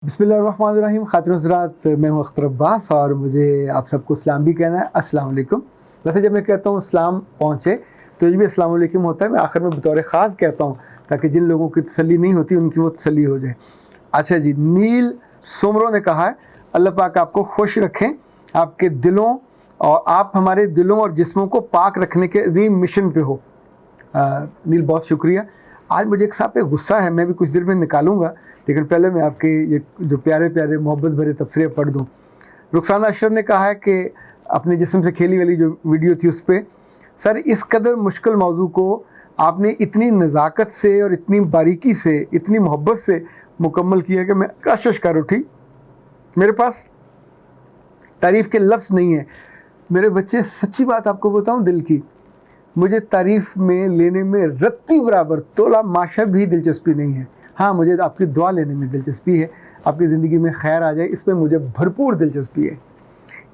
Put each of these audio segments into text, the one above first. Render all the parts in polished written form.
बिस्मिल्लाहिर्रहमानिर्रहीम। खातिन हज़रात, मैं हूँ अख्तर अब्बास और मुझे आप सबको सलाम भी कहना है। अस्सलाम वालेकुम। वैसे जब मैं कहता हूँ सलाम पहुँचे तो ये भी अस्सलाम वालेकुम होता है। मैं आखिर में बतौर ख़ास कहता हूँ ताकि जिन लोगों की तसल्ली नहीं होती उनकी वो तसल्ली हो जाए। अच्छा जी, नील सोमरो ने कहा है, अल्लाह पाक आपको खुश रखें, आपके दिलों और आप हमारे दिलों और जिस्मों को पाक रखने के अजीम मिशन पे हो। नील, बहुत शुक्रिया। आज मुझे एक साहब पे गुस्सा है, मैं भी कुछ देर में निकालूंगा, लेकिन पहले मैं आपके ये जो प्यारे प्यारे मोहब्बत भरे तबसरे पढ़ दूँ। रुखसाना अशरफ ने कहा है कि अपने जिस्म से खेली वाली जो वीडियो थी उस पर, सर इस कदर मुश्किल मौजू को आपने इतनी नज़ाकत से और इतनी बारीकी से, इतनी मोहब्बत से मुकम्मल किया कि मैं कशिश कर उठी। मेरे पास तारीफ़ के लफ्ज़ नहीं है। मेरे बच्चे, सच्ची बात आपको बताऊं दिल की, मुझे तारीफ़ में लेने में रत्ती बराबर तोला माशा भी दिलचस्पी नहीं है। हाँ, मुझे आपकी दुआ लेने में दिलचस्पी है, आपकी ज़िंदगी में खैर आ जाए, इसमें मुझे भरपूर दिलचस्पी है।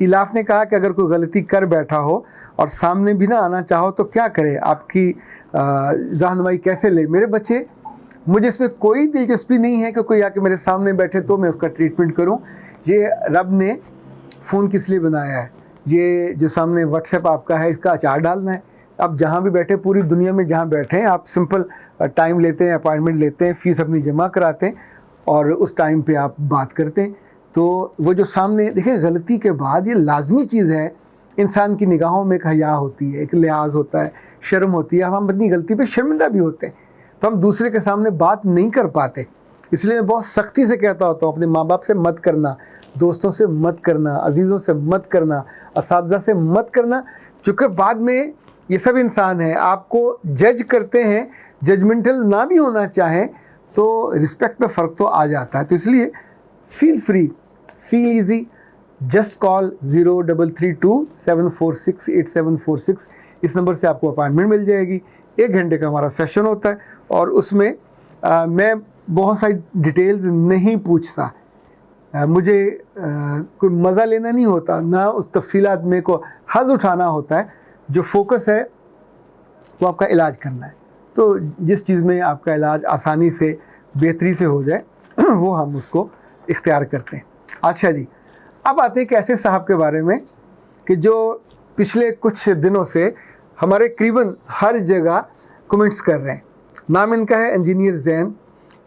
इलाफ ने कहा कि अगर कोई गलती कर बैठा हो और सामने भी ना आना चाहो तो क्या करे, आपकी रहनुमाई कैसे ले। मेरे बच्चे, मुझे इसमें कोई दिलचस्पी नहीं है कि कोई आके मेरे सामने बैठे तो मैं उसका ट्रीटमेंट करूं। ये रब ने फ़ोन किस लिए बनाया है? ये जो सामने व्हाट्सएप आपका है, इसका अचार डालना है। आप जहाँ भी बैठे, पूरी दुनिया में जहाँ बैठे हैं, आप सिंपल टाइम लेते हैं, अपॉइंटमेंट लेते हैं, फ़ीस अपनी जमा कराते हैं और उस टाइम पे आप बात करते हैं। तो वो जो सामने देखें, गलती के बाद ये लाजमी चीज़ है, इंसान की निगाहों में एक हया होती है, एक लिहाज होता है, शर्म होती है। हम अपनी गलती पे शर्मिंदा भी होते हैं, तो हम दूसरे के सामने बात नहीं कर पाते। इसलिए मैं बहुत सख्ती से कहता होता हूँ, अपने माँ बाप से मत करना, दोस्तों से मत करना, अजीज़ों से मत करना, असातिज़ा से मत करना, चूँकि बाद में ये सब इंसान हैं, आपको जज करते हैं। जजमेंटल ना भी होना चाहें तो रिस्पेक्ट पे फ़र्क तो आ जाता है। तो इसलिए feel free, feel easy, just call 0332-746-8746। इस नंबर से आपको अपॉइंटमेंट मिल जाएगी। 1 घंटे का हमारा सेशन होता है और उसमें मैं बहुत सारी डिटेल्स नहीं पूछता। मुझे कोई मज़ा लेना नहीं होता, ना उस तफसीलात में को हज़ उठाना होता है। जो फोकस है वो आपका इलाज करना है। तो जिस चीज़ में आपका इलाज आसानी से, बेहतरी से हो जाए वो हम उसको इख्तियार करते हैं। अच्छा जी, अब आते हैं एक ऐसे साहब के बारे में कि जो पिछले कुछ दिनों से हमारे करीबन हर जगह कमेंट्स कर रहे हैं। नाम इनका है इंजीनियर ज़ैन,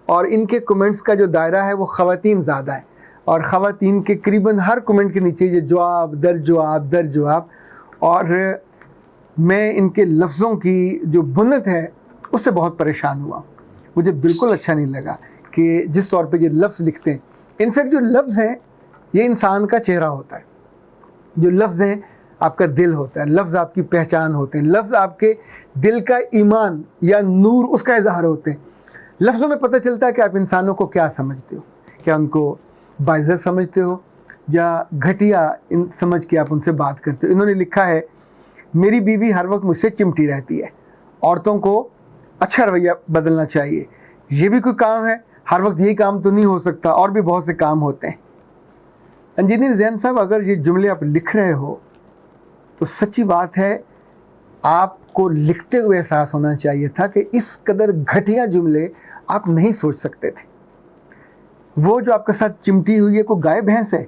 और इनके कमेंट्स का जो दायरा है वो ख़वातीन ज़्यादा है, और ख़वातीन के करीबन हर कमेंट के नीचे ये जवाब दर जवाब दर जवाब। और मैं इनके लफ्ज़ों की जो बुनत है उससे बहुत परेशान हुआ। मुझे बिल्कुल अच्छा नहीं लगा कि जिस तौर पे ये लफ्ज़ लिखते हैं। इनफैक्ट जो लफ्ज़ हैं ये इंसान का चेहरा होता है, जो लफ्ज़ हैं आपका दिल होता है, लफ्ज़ आपकी पहचान होते हैं, लफ्ज़ आपके दिल का ईमान या नूर, उसका इजहार होते हैं। लफ्ज़ों में पता चलता है कि आप इंसानों को क्या समझते हो, क्या उनको बाइज़्ज़त समझते हो या घटिया इन समझ के आप उनसे बात करते हो। इन्होंने लिखा है, मेरी बीवी हर वक्त मुझसे चिमटी रहती है, औरतों को अच्छा रवैया बदलना चाहिए। ये भी कोई काम है? हर वक्त यही काम तो नहीं हो सकता, और भी बहुत से काम होते हैं। इंजीनियर ज़ैन साहब, अगर ये जुमले आप लिख रहे हो तो सच्ची बात है, आपको लिखते हुए एहसास होना चाहिए था कि इस कदर घटिया जुमले आप नहीं सोच सकते थे। वो जो आपके साथ चिमटी हुई है, कोई गाय भैंस है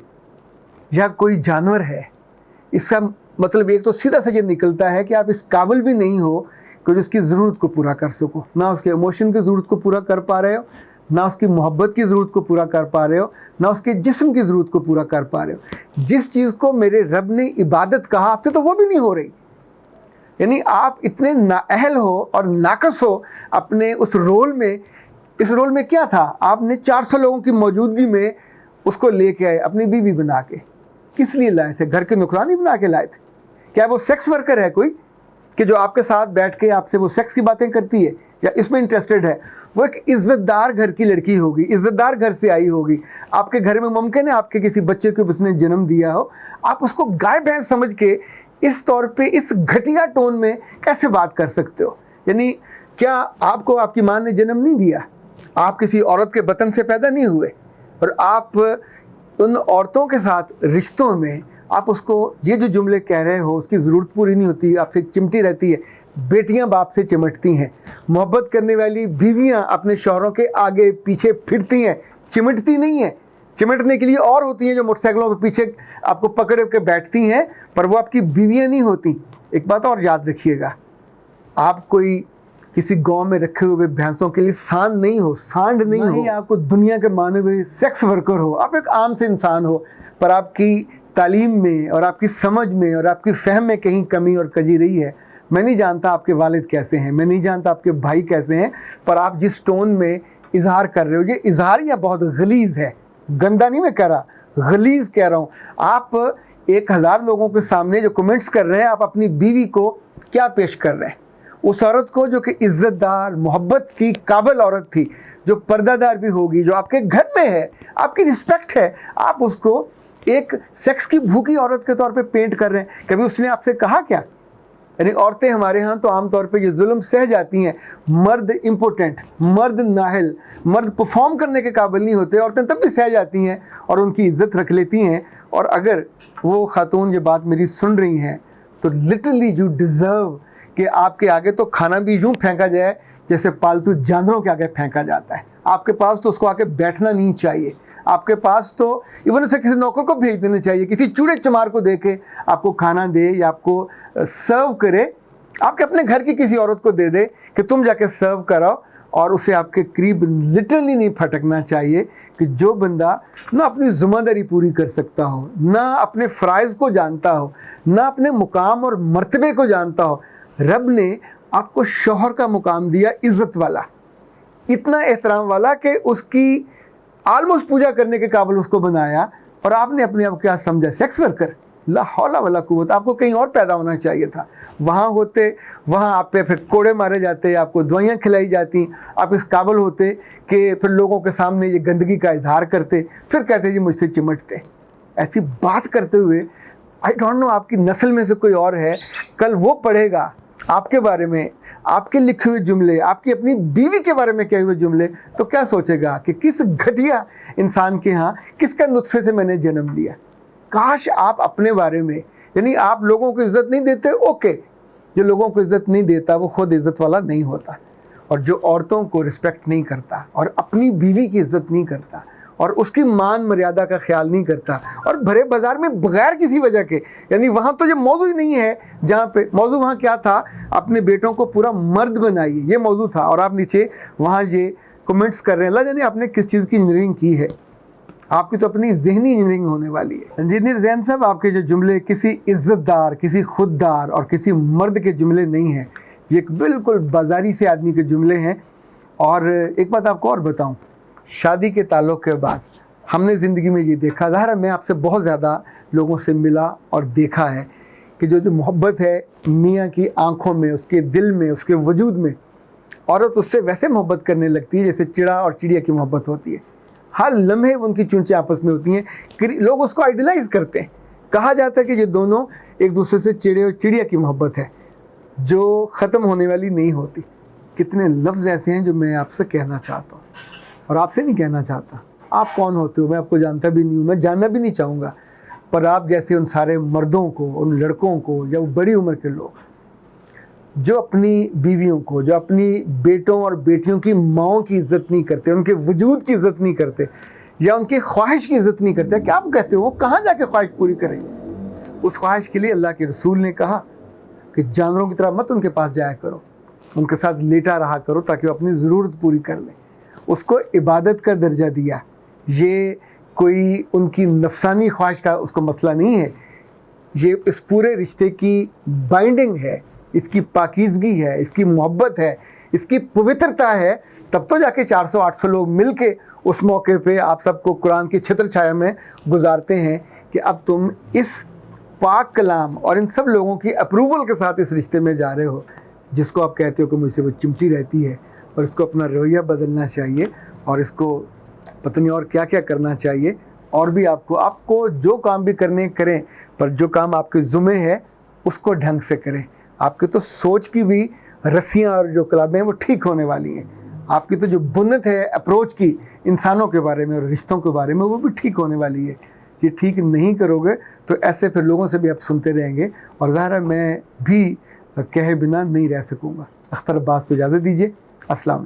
या कोई जानवर है? इसका मतलब एक तो सीधा सा ये निकलता है कि आप इस काबिल भी नहीं हो कि उसकी ज़रूरत को पूरा कर सको। ना उसके इमोशन की ज़रूरत को पूरा कर पा रहे हो, ना उसकी मोहब्बत की ज़रूरत को पूरा कर पा रहे हो, ना उसके जिस्म की ज़रूरत को पूरा कर पा रहे हो। जिस चीज़ को मेरे रब ने इबादत कहा, आपसे तो वो भी नहीं हो रही। यानी आप इतने नाअहल हो और नाकस हो अपने उस रोल में। इस रोल में क्या था? आपने 400 लोगों की मौजूदगी में उसको लेके आए, अपनी बीवी बना के। किस लिए लाए थे? घर के नौकरानी बना के लाए थे? क्या वो सेक्स वर्कर है कोई कि जो आपके साथ बैठ के आपसे वो सेक्स की बातें करती है या इसमें इंटरेस्टेड है? वो एक इज़्ज़तदार घर की लड़की होगी, इज़्ज़तदार घर से आई होगी। आपके घर में मुमकिन है आपके किसी बच्चे को उसने जन्म दिया हो, आप उसको गाय भैंस समझ के इस तौर पे, इस घटिया टोन में कैसे बात कर सकते हो? यानी क्या आपको आपकी माँ ने जन्म नहीं दिया? आप किसी औरत के बतन से पैदा नहीं हुए? और आप उन औरतों के साथ रिश्तों में आप उसको ये जो जुमले कह रहे हो, उसकी ज़रूरत पूरी नहीं होती, आपसे चिमटी रहती है। बेटियां बाप से चिमटती हैं, मोहब्बत करने वाली बीवियां अपने शौहरों के आगे पीछे फिरती हैं, चिमटती नहीं हैं। चिमटने के लिए और होती हैं जो मोटरसाइकिलों के पीछे आपको पकड़ के बैठती हैं, पर वो आपकी बीवियाँ नहीं होती। एक बात और याद रखिएगा, आप कोई किसी गांव में रखे हुए भैंसों के लिए सांड नहीं हो, आपको दुनिया के माने हुए सेक्स वर्कर हो, आप एक आम से इंसान हो, पर आपकी तालीम में और आपकी समझ में और आपकी फहम में कहीं कमी और कजी रही है। मैं नहीं जानता आपके वालिद कैसे हैं, मैं नहीं जानता आपके भाई कैसे हैं, पर आप जिस टोन में इजहार कर रहे हो, ये इजहार या बहुत गलीज़ है, गंदा नहीं मैं कह रहा, गलीज़ कह रहा हूँ। आप 1000 लोगों के सामने जो कमेंट्स कर रहे हैं, आप अपनी बीवी को क्या पेश कर रहे हैं? उस औरत को जो कि इज़्ज़तदार, मोहब्बत की काबिल औरत थी, जो पर्दादार भी होगी, जो आपके घर में है, आपकी रिस्पेक्ट है, आप उसको एक सेक्स की भूखी औरत के तौर पे पेंट कर रहे हैं। कभी उसने आपसे कहा क्या? यानी औरतें हमारे यहाँ तो आमतौर पे ये जुल्म सह जाती हैं, मर्द इम्पोर्टेंट, मर्द नाहिल, मर्द परफॉर्म करने के काबिल नहीं होते, औरतें तब भी सह जाती हैं और उनकी इज़्ज़त रख लेती हैं। और अगर वो खातून ये बात मेरी सुन रही हैं तो लिटरली यू डिज़र्व कि आपके आगे तो खाना भी यूँ फेंका जाए जैसे पालतू जानवरों के आगे फेंका जाता है। आपके पास तो उसको आके बैठना नहीं चाहिए, आपके पास तो इवन उसे किसी नौकर को भेज देना चाहिए, किसी चूड़े चमार को दे के आपको खाना दे या आपको सर्व करे, आपके अपने घर की किसी औरत को दे दे कि तुम जाके सर्व कराओ, और उसे आपके करीब लिटरली नहीं फटकना चाहिए कि जो बंदा ना अपनी ज़िम्मेदारी पूरी कर सकता हो, ना अपने फ़राइज़ को जानता हो, ना अपने मुकाम और मर्तबे को जानता हो। रब ने आपको शौहर का मुकाम दिया, इज़्ज़त वाला, इतना एहतराम वाला कि उसकी आलमोस्ट पूजा करने के काबिल उसको बनाया, और आपने अपने आप क्या समझा? Sex worker. ला हौला वला कुव्वत, आपको कहीं और पैदा होना चाहिए था। वहाँ होते, वहाँ आप पे फिर कोड़े मारे जाते, आपको दवाइयाँ खिलाई जाती, आप इस काबिल होते कि फिर लोगों के सामने ये गंदगी का इजहार करते, फिर कहते जी मुझसे चिमटते। ऐसी बात करते हुए आई डोंट नो आपकी नस्ल में से कोई और है, कल वो पढ़ेगा आपके बारे में, आपके लिखे हुए जुमले, आपकी अपनी बीवी के बारे में कहे हुए जुमले, तो क्या सोचेगा कि किस घटिया इंसान के यहाँ किसका नुत्फे से मैंने जन्म लिया। काश आप अपने बारे में, यानी आप लोगों को इज़्ज़त नहीं देते, ओके, जो लोगों को इज़्ज़त नहीं देता वो खुद इज़्ज़त वाला नहीं होता, और जो औरतों को रिस्पेक्ट नहीं करता और अपनी बीवी की इज़्ज़त नहीं करता और उसकी मान मर्यादा का ख्याल नहीं करता, और भरे बाज़ार में बगैर किसी वजह के, यानी वहाँ तो ये मौजू ही नहीं है जहाँ पे मौजू, वहाँ क्या था? अपने बेटों को पूरा मर्द बनाइए, ये मौजू था, और आप नीचे वहाँ ये कमेंट्स कर रहे हैं। अल्लाह जाने आपने किस चीज़ की इंजीनियरिंग की है, आपकी तो अपनी ज़हनी इंजीनियरिंग होने वाली है। इंजीनियर ज़ैन साहब, आपके जो जुमले किसी इज़्ज़तदार, किसी खुददार और किसी मर्द के जुमले नहीं हैं, ये एक बिल्कुल बाज़ारी से आदमी के जुमले हैं। और एक बात आपको और बताऊं, शादी के ताल्लुक़ के बाद हमने ज़िंदगी में ये देखा, ज़ाहिर मैं आपसे बहुत ज़्यादा लोगों से मिला और देखा है कि जो मोहब्बत है मियाँ की आँखों में, उसके दिल में, उसके वजूद में, औरत उससे वैसे मोहब्बत करने लगती है जैसे चिड़ा और चिड़िया की मोहब्बत होती है। हर लम्हे उनकी चूंचें आपस में होती हैं, लोग उसको आइडलाइज करते हैं। कहा जाता है कि ये दोनों एक दूसरे से चिड़े और चिड़िया की मोहब्बत है जो ख़त्म होने वाली नहीं होती। कितने लफ्ज़ ऐसे हैं जो मैं आपसे कहना चाहता हूँ और आपसे नहीं कहना चाहता। आप कौन होते हो? मैं आपको जानता भी नहीं हूँ, मैं जानना भी नहीं चाहूँगा, पर आप जैसे उन सारे मर्दों को, उन लड़कों को, या वो बड़ी उम्र के लोग जो अपनी बीवियों को, जो अपनी बेटों और बेटियों की माँओं की इज़्ज़त नहीं करते, उनके वजूद की इज़्ज़त नहीं करते, या उनकी ख्वाहिश की इज़्ज़त नहीं करते, क्या आप कहते हो वो कहाँ जाके ख्वाहिश पूरी करें? उस ख्वाहिश के लिए अल्लाह के रसूल ने कहा कि जानवरों की तरह मत उनके पास जाया करो, उनके साथ लेटा रहा करो ताकि वो अपनी ज़रूरत पूरी कर लें। उसको इबादत का दर्जा दिया। ये कोई उनकी नफसानी ख्वाहिश का उसको मसला नहीं है, ये इस पूरे रिश्ते की बाइंडिंग है, इसकी पाकीज़गी है, इसकी मोहब्बत है, इसकी पवित्रता है। तब तो जाके 400-800 लोग मिल के उस मौके पे आप सबको कुरान की छत्र छाया में गुजारते हैं कि अब तुम इस पाक कलाम और इन सब लोगों की अप्रूवल के साथ इस रिश्ते में जा रहे हो, जिसको आप कहते हो कि मुझसे वो चिमटी रहती है, और इसको अपना रवैया बदलना चाहिए, और इसको पता नहीं और क्या क्या करना चाहिए। और भी आपको जो काम भी करने करें, पर जो काम आपके ज़ुम्मे है उसको ढंग से करें। आपकी तो सोच की भी रस्सियाँ और जो कलाबें हैं वो ठीक होने वाली हैं। आपकी तो जो बुनत है अप्रोच की इंसानों के बारे में और रिश्तों के बारे में, वो भी ठीक होने वाली है। ये ठीक नहीं करोगे तो ऐसे फिर लोगों से भी आप सुनते रहेंगे, और ज़ाहिर है मैं भी कहे बिना नहीं रह सकूँगा। अख्तर अब्बास को इजाज़त दीजिए। अस्सलाम।